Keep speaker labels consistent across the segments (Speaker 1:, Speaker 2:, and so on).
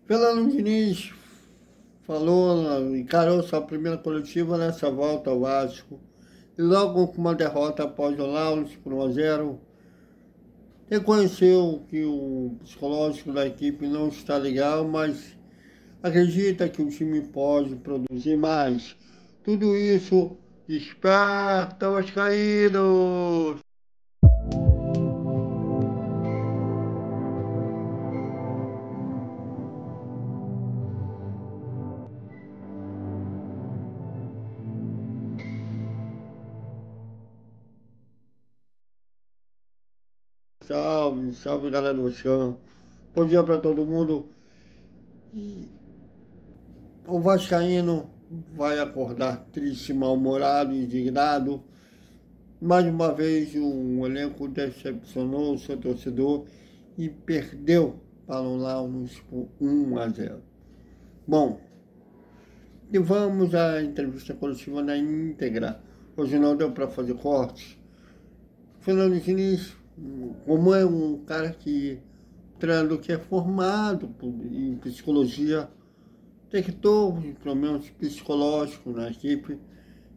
Speaker 1: Fernando Diniz falou, encarou sua primeira coletiva nessa volta ao Vasco. E logo com uma derrota após o Laos por 1-0, reconheceu que o psicológico da equipe não está legal, mas acredita que o time pode produzir mais. Tudo isso desperta os caídos. Salve, salve galera do chão. Bom dia para todo mundo. O Vascaíno vai acordar triste, mal-humorado, indignado. Mais uma vez, um elenco decepcionou o seu torcedor e perdeu para o Launos por 1-0. Bom, e vamos à entrevista coletiva na íntegra. Hoje não deu para fazer cortes. Fernando Diniz, como é um cara treinador que é formado em psicologia, detectou problemas psicológicos na equipe,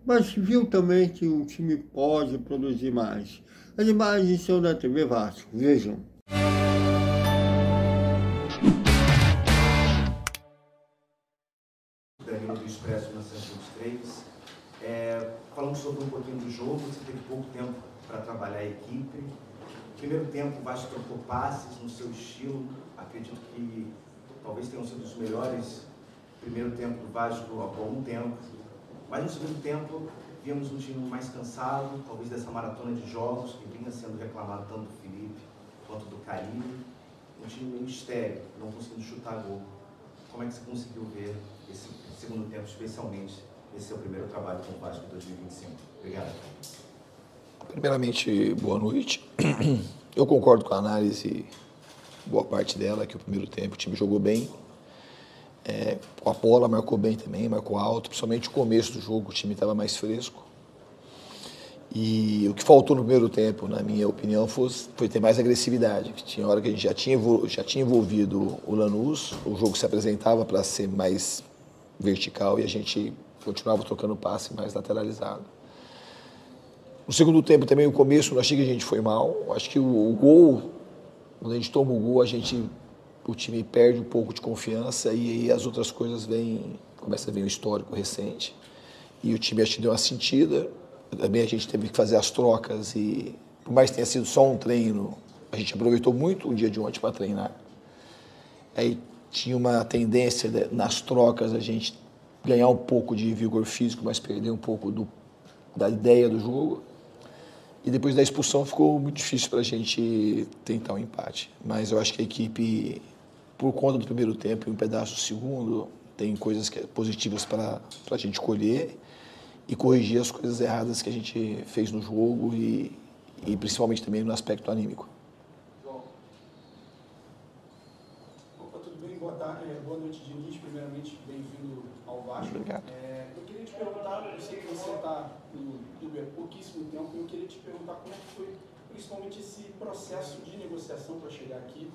Speaker 1: mas viu também que o time pode produzir mais. As imagens são da TV Vasco, vejam.
Speaker 2: Danilo do Expresso 1923. Falando sobre um pouquinho do jogo, você teve pouco tempo para trabalhar a equipe. Primeiro tempo, o Vasco trocou passes no seu estilo. Acredito que talvez tenham sido os melhores primeiro tempo do Vasco há algum tempo. Mas no segundo tempo, vimos um time mais cansado, talvez dessa maratona de jogos que vinha sendo reclamado tanto do Felipe quanto do Caribe. Um time meio estéril, não conseguindo chutar gol. Como é que você conseguiu ver esse segundo tempo, especialmente esse seu primeiro trabalho com o Vasco em 2025? Obrigado.
Speaker 3: Primeiramente, boa noite. Eu concordo com a análise, boa parte dela, que o primeiro tempo o time jogou bem. Com a bola marcou bem também, marcou alto, principalmente o começo do jogo, o time estava mais fresco. E o que faltou no primeiro tempo, na minha opinião, foi ter mais agressividade. Tinha hora que a gente já tinha envolvido o Lanús, o jogo se apresentava para ser mais vertical e a gente continuava trocando passe mais lateralizado. No segundo tempo também, o começo, eu achei que a gente foi mal. Acho que o gol, quando a gente toma o gol, o time perde um pouco de confiança e aí as outras coisas começa a vir um histórico recente. E o time acho que deu uma sentida. Também a gente teve que fazer as trocas e, por mais que tenha sido só um treino, a gente aproveitou muito o dia de ontem para treinar. Aí tinha uma tendência nas trocas a gente ganhar um pouco de vigor físico, mas perder um pouco da ideia do jogo. E depois da expulsão ficou muito difícil para a gente tentar um empate. Mas eu acho que a equipe, por conta do primeiro tempo e um pedaço do segundo, tem coisas positivas para a gente colher e corrigir as coisas erradas que a gente fez no jogo e principalmente também no aspecto anímico.
Speaker 4: João. Opa, tudo bem? Boa tarde, boa noite, Diniz. Primeiramente, bem-vindo ao Vasco.
Speaker 3: Obrigado.
Speaker 4: Eu queria te perguntar, eu sei que você está no clube há pouquíssimo tempo, eu queria te perguntar como é que foi principalmente esse processo de negociação para chegar aqui,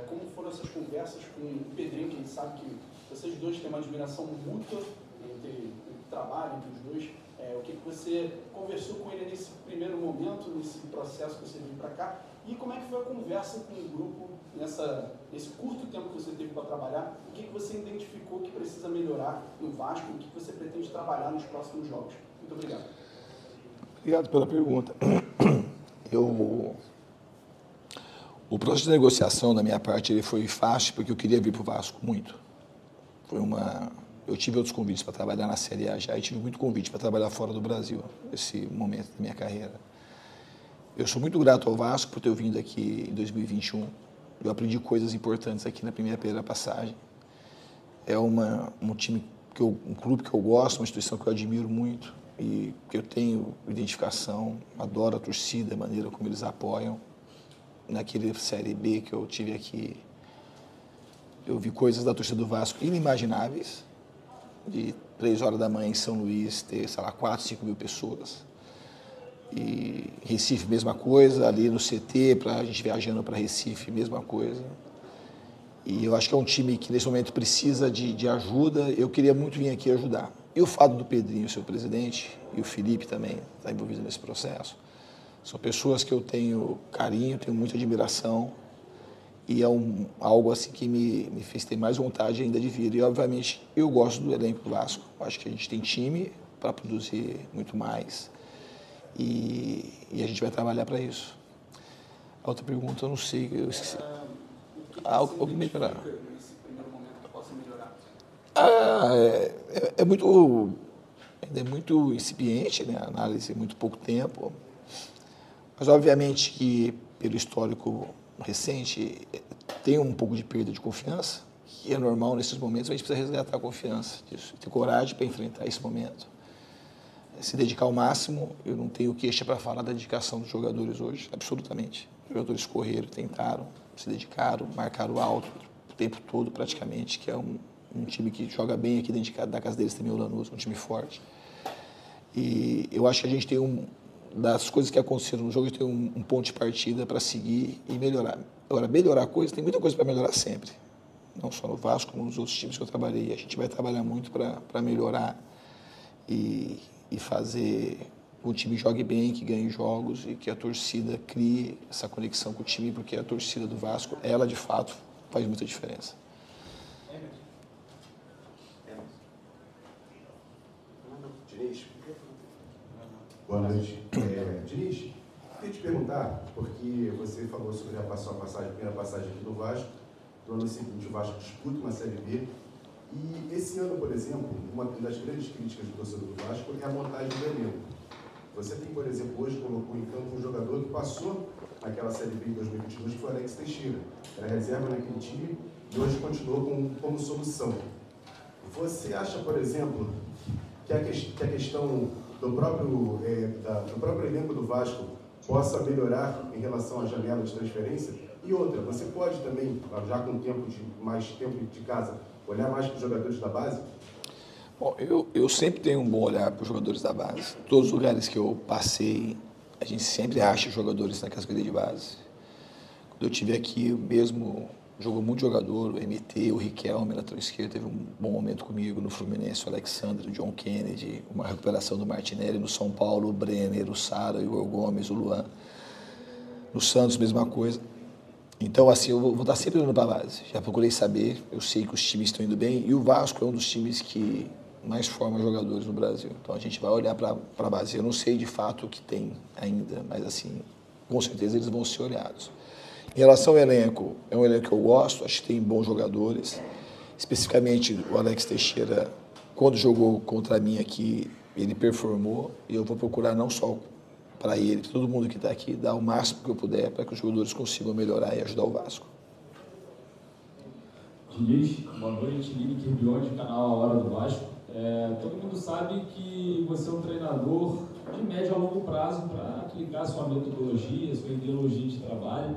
Speaker 4: como foram essas conversas com o Pedrinho, que a gente sabe que vocês dois têm uma admiração mútua entre o trabalho, entre os dois. O que você conversou com ele nesse primeiro momento, nesse processo que você veio para cá, e como é que foi a conversa com o grupo nesse curto tempo que você teve para trabalhar, o que você identificou que precisa melhorar no Vasco, o que você pretende trabalhar nos próximos jogos? Muito obrigado.
Speaker 3: Obrigado pela pergunta. O processo de negociação da minha parte ele foi fácil porque eu queria vir para o Vasco muito. Eu tive outros convites para trabalhar na Série A já e tive muito convite para trabalhar fora do Brasil, esse momento da minha carreira. Eu sou muito grato ao Vasco por ter vindo aqui em 2021. Eu aprendi coisas importantes aqui na minha primeira passagem. É um time, um clube que eu gosto, uma instituição que eu admiro muito e que eu tenho identificação, adoro a torcida, a maneira como eles apoiam. Naquele Série B que eu tive aqui, eu vi coisas da torcida do Vasco inimagináveis, de 3 horas da manhã em São Luís ter, sei lá, 4, 5 mil pessoas. E Recife, mesma coisa, ali no CT, a gente viajando para Recife, mesma coisa. E eu acho que é um time que nesse momento precisa de ajuda. Eu queria muito vir aqui ajudar. E o fato do Pedrinho ser o presidente, e o Felipe também estar envolvido nesse processo, são pessoas que eu tenho carinho, tenho muita admiração, e é algo assim que me fez ter mais vontade ainda de vir. E, obviamente, eu gosto do elenco do Vasco. Acho que a gente tem time para produzir muito mais, e a gente vai trabalhar para isso. A outra pergunta, eu não sei, eu esqueci. O que melhorar?
Speaker 4: Nesse primeiro momento que possa melhorar?
Speaker 3: Ainda é muito incipiente, né? A análise, muito pouco tempo. Mas, obviamente, que pelo histórico recente, tem um pouco de perda de confiança, que é normal nesses momentos, mas a gente precisa resgatar a confiança disso, ter coragem para enfrentar esse momento. Se dedicar ao máximo. Eu não tenho queixa para falar da dedicação dos jogadores hoje, absolutamente. Os jogadores correram, tentaram, se dedicaram, marcaram alto o tempo todo praticamente, que é um time que joga bem aqui dentro da casa deles também, o Lanús, um time forte. E eu acho que a gente tem das coisas que aconteceram no jogo, a gente tem um ponto de partida para seguir e melhorar. Agora, melhorar a coisa, tem muita coisa para melhorar sempre. Não só no Vasco, como nos outros times que eu trabalhei. A gente vai trabalhar muito para melhorar e fazer o time jogue bem, que ganhe jogos e que a torcida crie essa conexão com o time, porque a torcida do Vasco, ela de fato faz muita diferença.
Speaker 5: Diniz, boa noite. Diniz, queria te perguntar, porque você falou sobre a sua primeira passagem aqui do Vasco, no ano seguinte o Vasco disputa uma Série B, e esse ano, por exemplo, uma das grandes críticas do torcedor do Vasco é a montagem do elenco. Você tem, por exemplo, hoje colocou em campo um jogador que passou naquela Série B em 2022, que foi o Alex Teixeira. Era reserva naquele time e hoje continuou como solução. Você acha, por exemplo, que a questão do próprio elenco do Vasco possa melhorar em relação à janela de transferência? E outra, você pode também, já com mais tempo de casa, olhar mais para os jogadores da base?
Speaker 3: Bom, eu sempre tenho um bom olhar para os jogadores da base. Todos os lugares que eu passei, a gente sempre acha jogadores na categoria de base. Quando eu estive aqui, mesmo jogou muito jogador, o MT, o Riquelme, lateral esquerdo, teve um bom momento comigo no Fluminense, o Alexandre, o John Kennedy, uma recuperação do Martinelli no São Paulo, o Brenner, o Sara, o Igor Gomes, o Luan. No Santos, mesma coisa. Então, assim, eu vou estar sempre olhando para a base. Já procurei saber, eu sei que os times estão indo bem, e o Vasco é um dos times que mais forma jogadores no Brasil. Então, a gente vai olhar para a base. Eu não sei de fato o que tem ainda, mas, assim, com certeza eles vão ser olhados. Em relação ao elenco, é um elenco que eu gosto, acho que tem bons jogadores. Especificamente, o Alex Teixeira, quando jogou contra mim aqui, ele performou, e eu vou procurar não só para ele, para todo mundo que está aqui, dar o máximo que eu puder para que os jogadores consigam melhorar e ajudar o Vasco.
Speaker 6: Diniz, boa noite, Lili Kirbione, canal A Hora do Vasco. Todo mundo sabe que você é um treinador de médio a longo prazo para aplicar sua metodologia, sua ideologia de trabalho.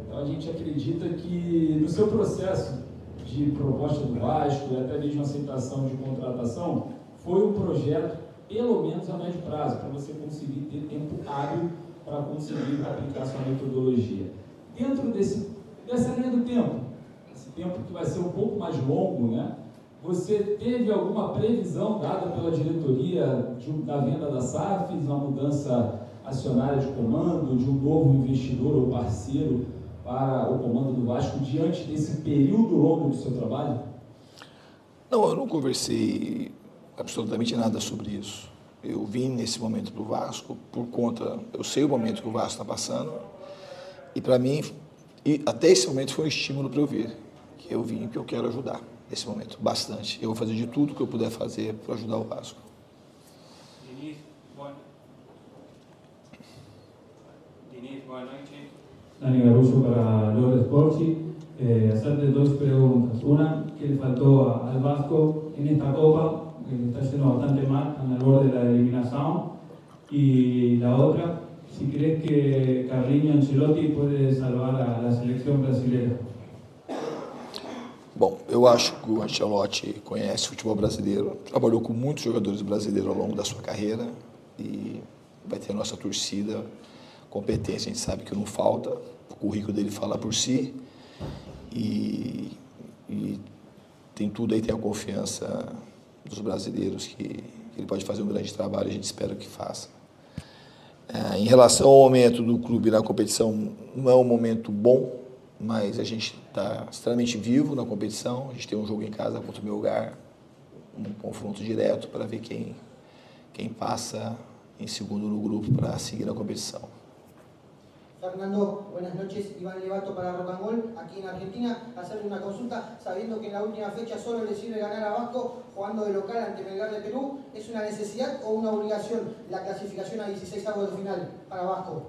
Speaker 6: Então a gente acredita que no seu processo de proposta do Vasco e até mesmo aceitação de contratação, foi um projeto pelo menos a médio prazo, para você conseguir ter tempo hábil para conseguir aplicar sua metodologia. Dentro dessa linha do tempo, esse tempo que vai ser um pouco mais longo, né? Você teve alguma previsão dada pela diretoria da venda da SAF, uma mudança acionária de comando, de um novo investidor ou parceiro para o comando do Vasco diante desse período longo do seu trabalho?
Speaker 3: Não, eu não conversei absolutamente nada sobre isso. Eu vim nesse momento para o Vasco por conta, eu sei o momento que o Vasco está passando, e para mim, até esse momento foi um estímulo para eu vir, que eu vim, que eu quero ajudar nesse momento, bastante. Eu vou fazer de tudo que eu puder fazer para ajudar o Vasco.
Speaker 7: Diniz, boa noite.
Speaker 8: Dani Garullo para Lord Sports. Hacerte dos preguntas. Una, ¿qué le faltó al Vasco en esta Copa? Que está yendo bastante mal, están al borde de la eliminación. Y la otra, si crees que Carlinhos Ancelotti puede salvar a la selección brasileña.
Speaker 3: Bom, eu acho que o Ancelotti conhece o futebol brasileiro, trabalhou com muitos jogadores brasileiros ao longo da sua carreira e vai ter a nossa torcida, competência, a gente sabe que não falta, o currículo dele fala por si. e tem tudo aí, tem a confiança dos brasileiros que ele pode fazer um grande trabalho, a gente espera que faça. Em relação ao momento do clube na competição, não é um momento bom, mas a gente está extremamente vivo na competição. A gente tem um jogo em casa contra o Melgar, um confronto direto para ver quem passa em segundo no grupo para seguir na competição.
Speaker 9: Fernando, buenas noches. Iván Levato para Rock and Roll, aquí en Argentina. Hacerle una consulta, sabiendo que en la última fecha solo le sirve ganar a Vasco jugando de local ante Melgar de Perú, ¿es una necesidad o una obligación la clasificación a 16avos de final para Vasco?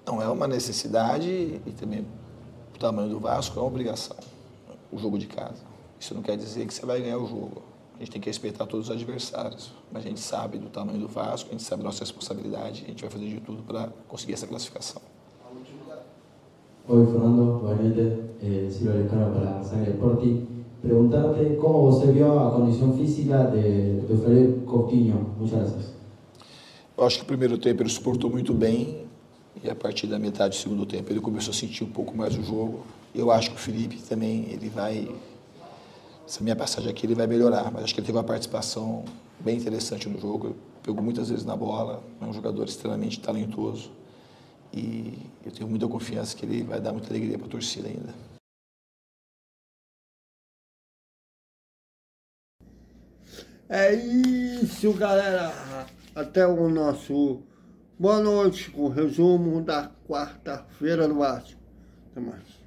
Speaker 3: Não, é uma necessidade e também o tamanho do Vasco é uma obrigação, o jogo de casa. Isso não quer dizer que você vai ganhar o jogo. A gente tem que respeitar todos os adversários, mas a gente sabe do tamanho do Vasco, a gente sabe da nossa responsabilidade, a gente vai fazer de tudo para conseguir essa classificação.
Speaker 10: Oi, Fernando, boa noite. Silvio Lescano para Sangre Sporting. Preguntarte cómo você viu a condição física do Felipe Coutinho. Muchas gracias.
Speaker 3: Eu acho que o primeiro tempo ele suportou muito bem e a partir da metade do segundo tempo ele começou a sentir um pouco mais o jogo. Eu acho que o Felipe também, ele vai... Essa minha passagem aqui ele vai melhorar, mas acho que ele teve uma participação bem interessante no jogo, pegou muitas vezes na bola, é um jogador extremamente talentoso e eu tenho muita confiança que ele vai dar muita alegria para a torcida ainda.
Speaker 1: É isso, galera. Até o nosso boa noite com o resumo da quarta-feira do Vasco. Até mais.